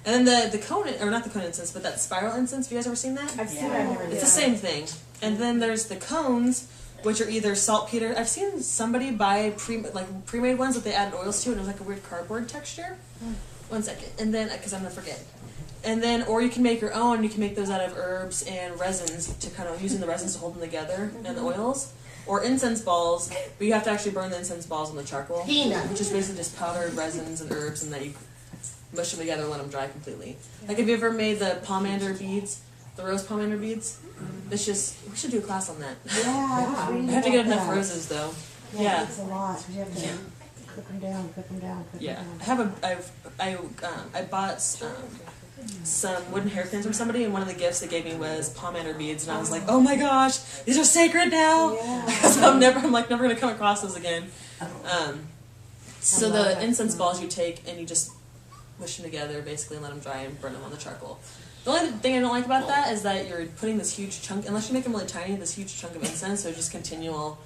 And then the cone, or not the cone incense, but that spiral incense. Have you guys ever seen that? I've seen it. I've never It's the same thing. And then there's the cones, which are either saltpeter. I've seen somebody buy pre-made ones that they added oils to, and it was like a weird cardboard texture. 1 second, and then because I'm gonna forget. And then, or you can make your own. You can make those out of herbs and resins to kind of using the resins to hold them together, and the oils. Or incense balls, but you have to actually burn the incense balls on the charcoal, which is basically just powdered resins and herbs, and that you mush them together and let them dry completely. Like, have you ever made the pomander beads, the rose pomander beads? It's just, we should do a class on that. Yeah, I have to get enough roses though. Yeah, it's a lot. You have to cook them down, cook them down, cook Yeah, them down. I bought some wooden hairpins from somebody, and one of the gifts they gave me was pomander beads, and I was like, oh my gosh, these are sacred now. So I'm never gonna come across those again. So the incense balls you take and you just mush them together basically and let them dry and burn them on the charcoal. The only thing I don't like about that is that you're putting this huge chunk, unless you make them really tiny, this huge chunk of incense, so just continual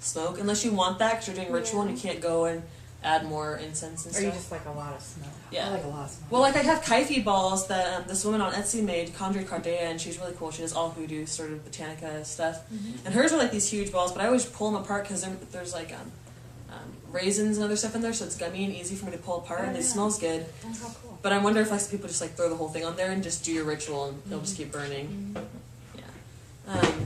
smoke. Unless you want that because you're doing ritual and you can't go and add more incense and stuff. Or you just like a lot of smoke. Yeah. I like a lot of smoke. Well, like I have kaifi balls that this woman on Etsy made, Condre Cardea, and she's really cool. She does all HooDoo sort of botanica stuff. And hers are like these huge balls, but I always pull them apart because there's like raisins and other stuff in there, so it's gummy and easy for me to pull apart, and it smells good. Oh, how cool. But I wonder if like some people just like throw the whole thing on there and just do your ritual and it'll just keep burning. Yeah. And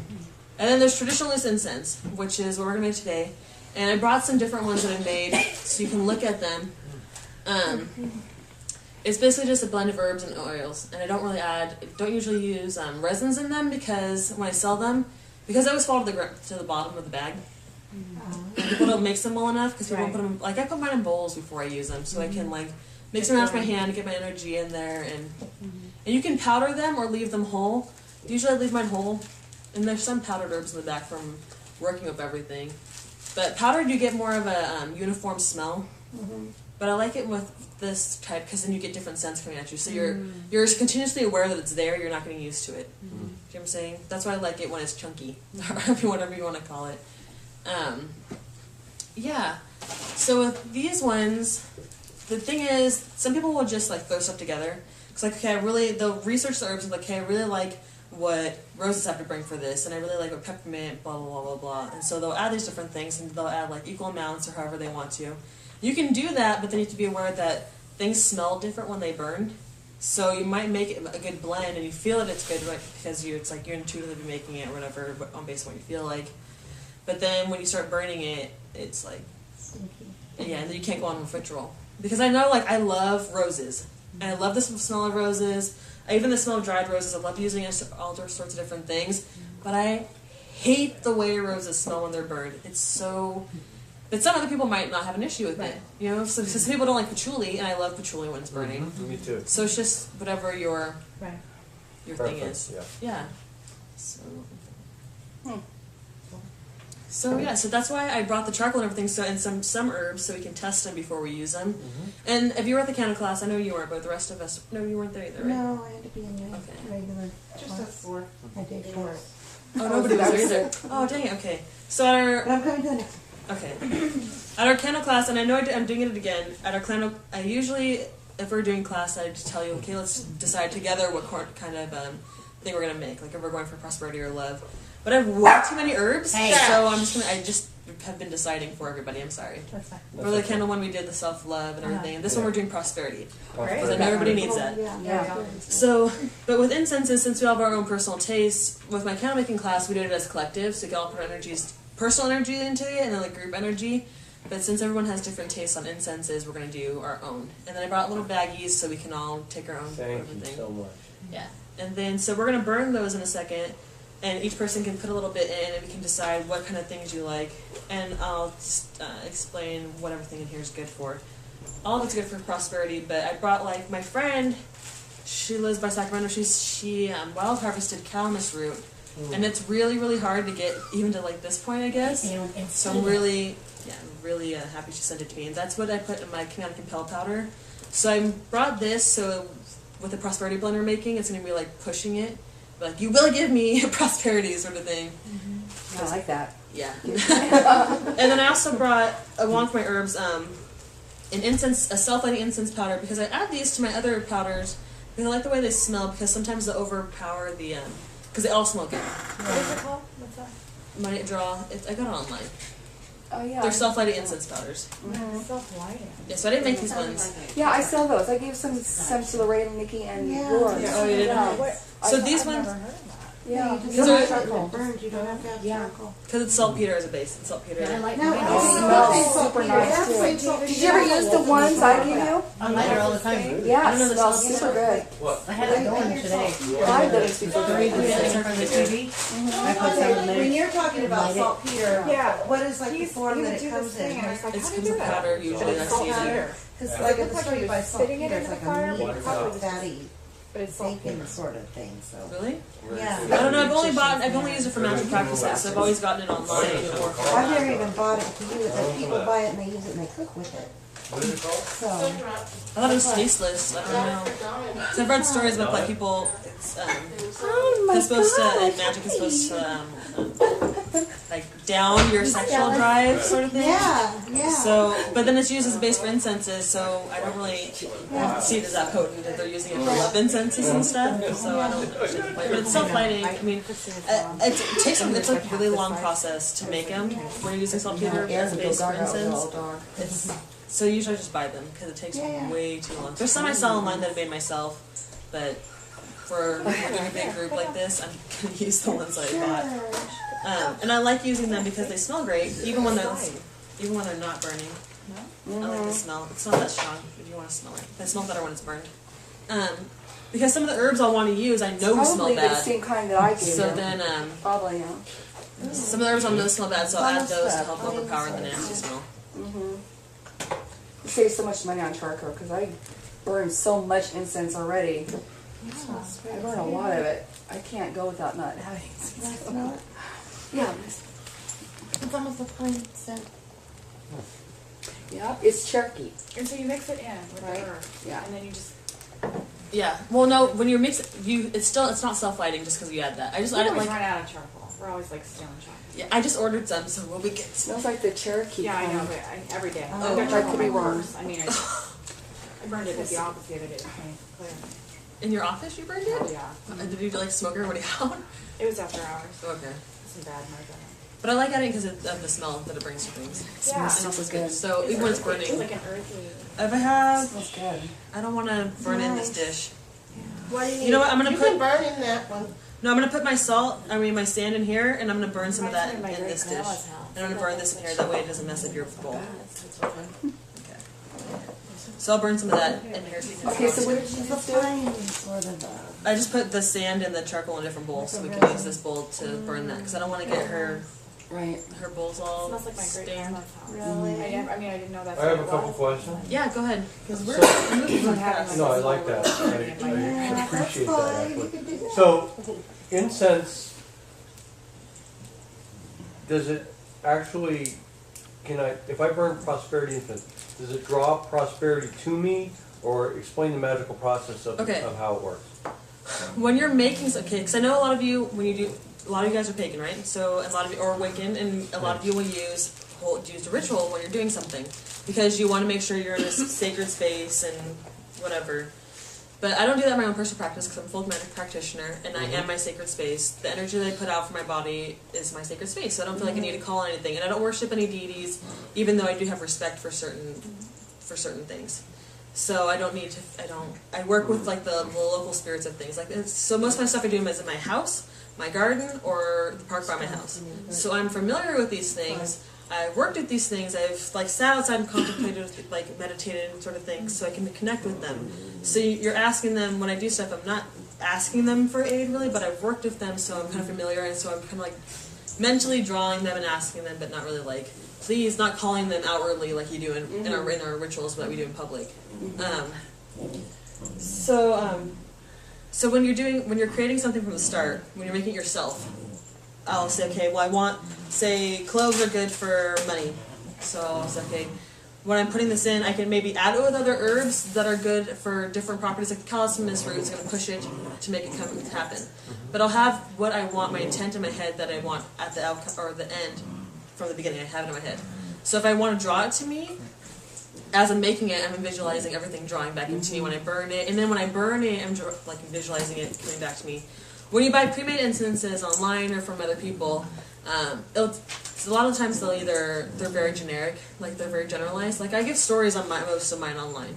then there's traditional loose incense, which is what we're gonna make today. And I brought some different ones that I made so you can look at them. It's basically just a blend of herbs and oils, and I don't usually use resins in them because when I sell them, because I always fall to the bottom of the bag. People don't mix them well enough because people put them, like I put mine in bowls before I use them so I can like mix them around with my hand and get my energy in there, and you can powder them or leave them whole. Usually I leave mine whole, and there's some powdered herbs in the back from working with everything. But powdered you get more of a uniform smell, but I like it with this type because then you get different scents coming at you. So you're continuously aware that it's there. You're not getting used to it. Do you know what I'm saying? That's why I like it when it's chunky, or whatever you want to call it. Yeah. So with these ones, the thing is, some people will just like throw stuff together. It's like, okay, they'll research the herbs and like, okay, I really like what roses have to bring for this, and I really like what peppermint, blah, blah, blah, blah, blah. And so they'll add these different things, and they'll add like equal amounts or however they want to. You can do that, but then you have to be aware that things smell different when they burn. So you might make it a good blend, and you feel that it's good right, because it's like you're intuitively making it or whatever, but on based on what you feel like. But then when you start burning it, it's like, yeah, and then you can't go on with ritual. Because I know, like, I love roses. And I love the smell of roses. Even the smell of dried roses. I love using it to all sorts of different things. But I hate the way roses smell when they're burned. It's so... But some other people might not have an issue with it. You know, so some people don't like patchouli, and I love patchouli when it's burning. Me too. So it's just whatever your thing Preference, is. Yeah. So... So yeah, so that's why I brought the charcoal and everything, so and some herbs, so we can test them before we use them. And if you were at the candle class, I know you weren't, but the rest of us, no, you weren't there either, right? No, I had to be in the regular Just class. us four. I did class. Oh, nobody was there either. Oh, dang it, okay. So at our, But I'm coming to the next okay. At our candle class, and I know I'm doing it again, at our candle, I usually, if we're doing class, I just tell you, okay, let's decide together what kind of thing we're going to make, like if we're going for prosperity or love. But I have way too many herbs, so I just have been deciding for everybody. I'm sorry. That's fine. For the candle one, we did the self-love and everything, and this one we're doing prosperity. Because I know Right. everybody needs that. So, but with incenses, since we all have our own personal tastes, with my candle making class, we did it as collective, so we can all put personal energy into it, and then like group energy. But since everyone has different tastes on incenses, we're going to do our own. And then I brought little baggies so we can all take our own Thank everything. you so much. Yeah. And then, so we're going to burn those in a second. And each person can put a little bit in, and we can decide what kind of things you like. And I'll just explain what everything in here is good for. All of it's good for prosperity, but I brought, like, my friend, she lives by Sacramento, she wild harvested calamus root. And it's really, really hard to get even to, like, this point, I guess. So I'm really happy she sent it to me. And that's what I put in my Kinetic Compel powder. So I brought this, so with the prosperity blend we're making, it's going to be, like, pushing it. Like, you will give me prosperity sort of thing. I like that. Yeah. And then I also brought, along with my herbs, an incense, a self-lighting incense powder, because I add these to my other powders Because I like the way they smell because sometimes they overpower the because they all smell good. What is it called? What's that? Money draw. I got it online. Oh yeah. They're self-lighting incense powders. Self-lighting. Yeah, so I didn't make these ones. Yeah, I sell those. I gave some to Lorraine and Nikki and yours. Yeah. Oh, you didn't? Yeah. So these I've ones, never heard of that. Yeah. You just Because have they're- charcoal. Burned, you don't have to have charcoal. because it's saltpeter as a base. It's saltpeter. No, It okay, smells super nice too. Did you ever ever use the ones I gave you? I light it all the time. Yeah, I don't know it the smells smell. super good. I had it going today. I've done it before. The reason it's in front of the TV, I put some in When there. you're talking about Light it. saltpeter, Yeah. what is like the He form would that do it this comes thing, in? and I was like, It how do comes you in do that? powder usually. It's That's salt easy. powder. Because It like at looks the like store you you're buy spitting it saltpeter, in it's the like fire, a but meat, it's probably fatty But it's salt. bacon sort of thing, so. Really? Yeah. I don't know. I've only used it for magic practices. So I've always gotten it online. I've never even bought it to use it, but people buy it and they use it and they cook with it. What is it called? So, I thought it was tasteless. I don't know. So I've read stories about like people. It's supposed to magic is supposed to like down your sexual drive sort of thing. yeah. So, but then it's used as a base for incenses, so I don't really see it as that potent that they're using it for love incenses and stuff. So I don't actually play. But it's self-lighting. I mean, it takes it's like a really long process to make them when you're using saltpeter as a base for incense. It's so usually I just buy them because it takes way too long. There's some I sell online that I made myself, but for a big group like this, I'm gonna use the ones I bought. And I like using them because they smell great, even when they're not burning. I like the smell. It's not that strong if you want to smell it. They smell better when it's burned. Because some of the herbs I want to use, I know smell Probably the bad. same kind that I gave So you. then, Probably, yeah. some of the herbs I know smell bad, so I'll add those to help overpower the nasty smell. You save so much money on charcoal because I burn so much incense already. I burn a lot of it. I can't go without not having incense. Yeah. It's almost a plain scent. Yeah, it's Cherokee. And so you mix it in with Right. the herb. Yeah. And then you just. Yeah. Well, no. When you mix it, it's not self-lighting just because you add that. I We didn't always like. run out of charcoal. We're always like stealing charcoal. Yeah, I just ordered some, so we'll be good. Smells like the Cherokee Yeah, I kind. know, but every day. Oh, I've got I charcoal could in be my wrong. purse. I mean, I burned it at the office the other day. Clear. In your office, you burned it? Oh, yeah. Did you like smoke everybody out? It was after hours. Okay. Some bad murder. But I like adding because of the smell that it brings to things. Yeah. It smells good. So even when it's burning, It's like an earthy. if I have, Smells good. I don't want to burn in this dish. What do you need? You know what? I'm gonna you put. can burn in that one. No, I'm gonna put my my sand in here, and I'm gonna burn some of that in My this dish. great-grandma's house. And I'm gonna burn this in here. That way it doesn't mess up your bowl. Okay. So I'll burn some of that in here. So you can Okay, so taste. what did you just do? Plain sort of. I just put the sand and the charcoal in a different bowl, so we can use this bowl to burn that. Because I don't want to get her Right. bowls It all smells like my great stained. grandma's house. Really? I mean, I didn't know that's I have a what it couple was. questions. Yeah, go ahead. Because we're So- moving really fast. No, I like that. I Yeah, appreciate that's that fine. You actually. can do that. So, incense, does it actually, if I burn prosperity incense, does it draw prosperity to me? Or explain the magical process of Okay. how it works? When you're making, okay, because I know a lot of you, a lot of you guys are pagan, right? So a lot of you, or Wiccan, and a lot of you will use a ritual when you're doing something. Because you want to make sure you're in a sacred space and whatever. But I don't do that in my own personal practice because I'm a full magic practitioner and I am my sacred space. The energy that I put out for my body is my sacred space. So I don't feel like I need to call on anything. And I don't worship any deities, even though I do have respect for certain things. So I don't need to, I work with like the local spirits of things. So most of my stuff I do is in my house, my garden, or the park by my house. So I'm familiar with these things. I've worked with these things. I've like sat outside and contemplated, like meditated sort of things, so I can connect with them. So you're asking them, when I do stuff, I'm not asking them for aid really, but I've worked with them, so I'm kind of familiar, and so I'm kind of like mentally drawing them and asking them, but not really like, please, not calling them outwardly like you do in our rituals that we do in public. So when you're creating something from the start, when you're making it yourself, I'll say, okay, well I want, say, cloves are good for money. So I'll say, okay, when I'm putting this in, I can maybe add it with other herbs that are good for different properties. Like the calamus root is going to push it to make it happen. But I'll have what I want, my intent in my head that I want at the outcome or the end from the beginning. I have it in my head. So if I want to draw it to me, as I'm making it, I'm visualizing everything drawing back into me when I burn it, and then when I burn it, I'm like visualizing it coming back to me. When you buy pre-made incenses online or from other people, a lot of times they're very generic, like they're very generalized. Like I give stories on most of mine online,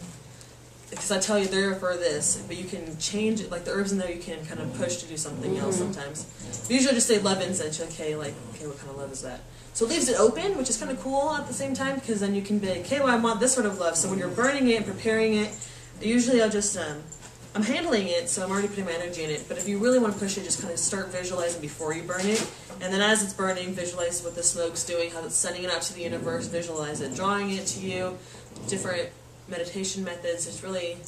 because I tell you they're for this, but you can change it. Like the herbs in there, you can kind of push to do something else sometimes. But usually, just say love incense. You're like, okay, what kind of love is that? So it leaves it open, which is kind of cool at the same time, because then you can be like, okay, well, I want this sort of love. So when you're burning it and preparing it, usually I'll just I'm handling it, so I'm already putting my energy in it. But if you really want to push it, just kind of start visualizing before you burn it. And then as it's burning, visualize what the smoke's doing, how it's sending it out to the universe, visualize it, drawing it to you, different meditation methods. It's really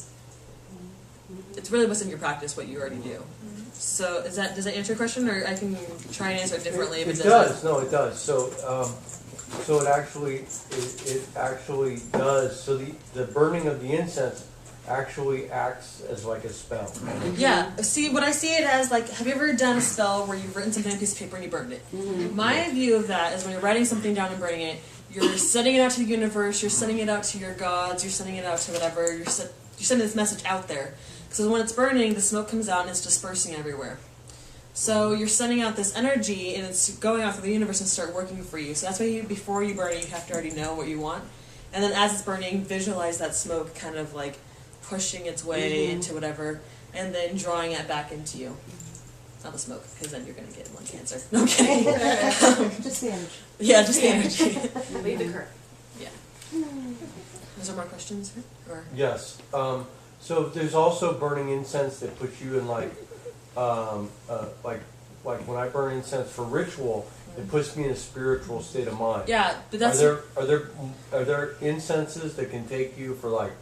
what's in your practice, what you already do. So does that answer your question, or I can try and answer it differently? It does. No, it does. So it actually does. So the burning of the incense actually acts as like a spell. Yeah. See, what I see it as, like, have you ever done a spell where you've written something on a piece of paper and you burned it? My view of that is when you're writing something down and burning it, you're sending it out to the universe, you're sending it out to your gods, you're sending it out to whatever, you're sending this message out there. Because when it's burning, the smoke comes out and it's dispersing everywhere. So you're sending out this energy and it's going out through the universe and start working for you. So that's why before you burn it, you have to already know what you want. And then as it's burning, visualize that smoke kind of like pushing its way into whatever, and then drawing it back into you. Not the smoke, because then you're going to get lung cancer. No, I'm kidding. Just the energy. Yeah, just the energy. Leave the current. Yeah. Is there more questions? Or? Yes. So there's also burning incense that puts you in like when I burn incense for ritual, it puts me in a spiritual state of mind. Yeah, but that's Are there incenses that can take you for like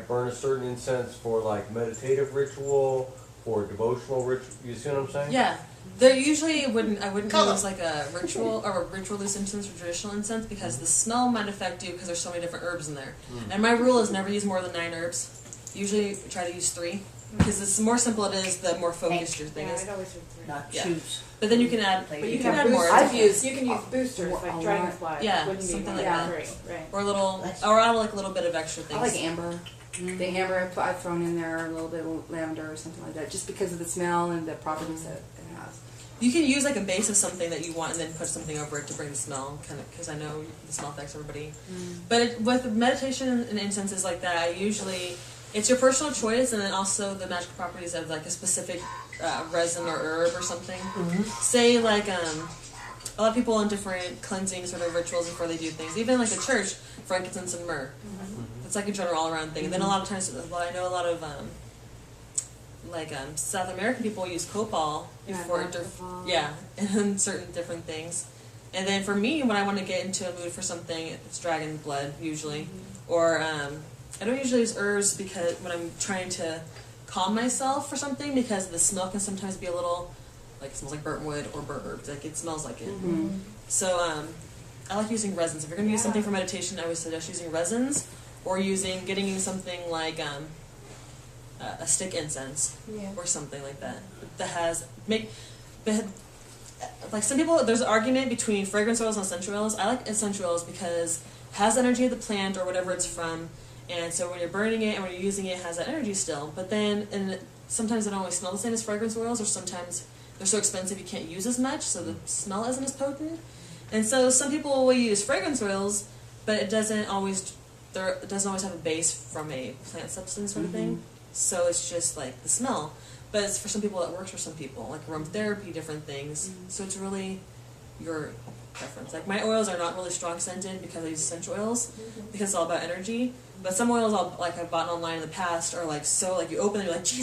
burn a certain incense for like meditative ritual or devotional ritual? You see what I'm saying? Yeah. There usually I wouldn't use like a ritual or a ritualist incense or traditional incense, because the smell might affect you because there's so many different herbs in there. And my rule is never use more than 9 herbs. Usually try to use 3, because the more simple it is, the more focused your thing Yeah, is. I'd always do 3. Not Yeah. choose. But then you can add, But but you you can can add more. I've used You can use boosters like lot. dragonfly. Yeah, Wouldn't be something more like than that. 3, right? Or add like a little bit of extra things. I like amber. The amber I've thrown in there, a little bit of lavender or something like that, just because of the smell and the properties that it has. You can use like a base of something that you want and then put something over it to bring the smell, kind of, because I know the smell affects everybody. But with meditation and incenses like that, it's your personal choice, and then also the magical properties of like a specific resin or herb or something. Say like a lot of people in different cleansing sort of rituals before they do things, even like the church, frankincense and myrrh. It's like a general all-around thing. And then a lot of times, I know a lot of South American people use copal before, and certain different things. And then for me, when I want to get into a mood for something, it's dragon blood usually, or I don't usually use herbs because when I'm trying to calm myself for something, because the smell can sometimes be a little like, it smells like burnt wood or burnt herbs. Like it smells like it. So I like using resins. If you're going to use something for meditation, I would suggest using resins, or getting you something like a stick incense or something like that. That has like some people, there's an argument between fragrance oils and essential oils. I like essential oils because it has the energy of the plant or whatever it's from, and so when you're burning it and when you're using it, it has that energy still. But then, sometimes they don't always smell the same as fragrance oils, or sometimes they're so expensive you can't use as much, so the smell isn't as potent. And so some people will use fragrance oils, but it doesn't always have a base from a plant substance sort of thing. So it's just like the smell. But it's for some people, it works for some people, like aromatherapy, different things. So it's really your preference. Like my oils are not really strong scented because I use essential oils, because it's all about energy. But some oils I've bought online in the past are like, so like you open it, you're like, geez,